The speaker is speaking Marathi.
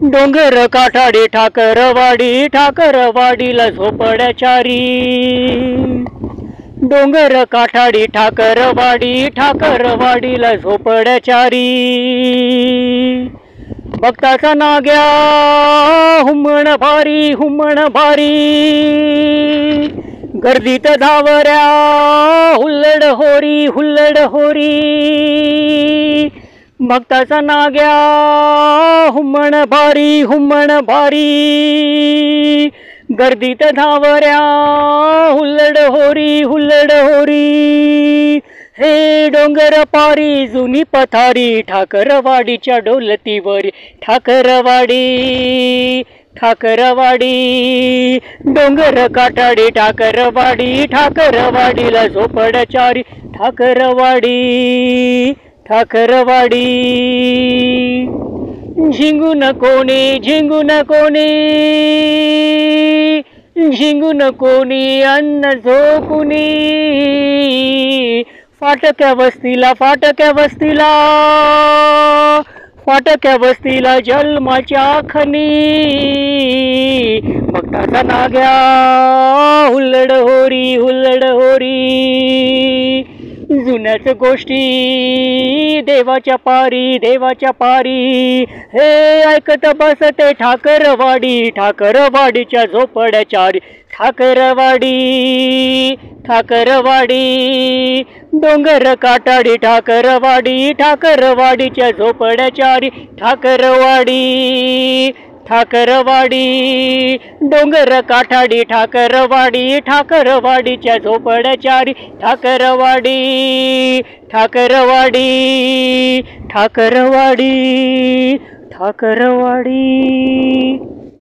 डोंगर काठाडी ठाकरवाडीला झोपड्याचारी, डोंगर काठाडी ठाकरवाडीला झोपड्याचारी, भक्ताचा नाग्या हुम्मण भारी, गर्दीत धावऱ्या हुल्लड होरी, भक्ताचा नाग्या हुम्मण भारी, गर्दीत धावऱ्या हुल्लड होरी, हे डोंगर पारी जुनी पथारी, ठाकरवाडीच्या डोलतीवरी, ठाकरवाडी, डोंगर काठाडी ठाकरवाडीला झोपड्याचारी, ठाकरवाडी, झिंगून कोणी अन्न झोकुनी, फाटक्या वस्तीला जन्माच्या खनी, भक्ताचा नाग्या हुल्लड होरी, जुन्याच गोष्टी देवाच्या पारी, हे ऐकत बसते ठाकरवाडीच्या झोपड्याचारी, ठाकरवाडी, डोंगर काठाडी ठाकरवाडीच्या झोपड्याचारी, ठाकरवाडी, डोंगर काठाडी ठाकरवाडीच्या झोपड्याचारी, ठाकरवाडी.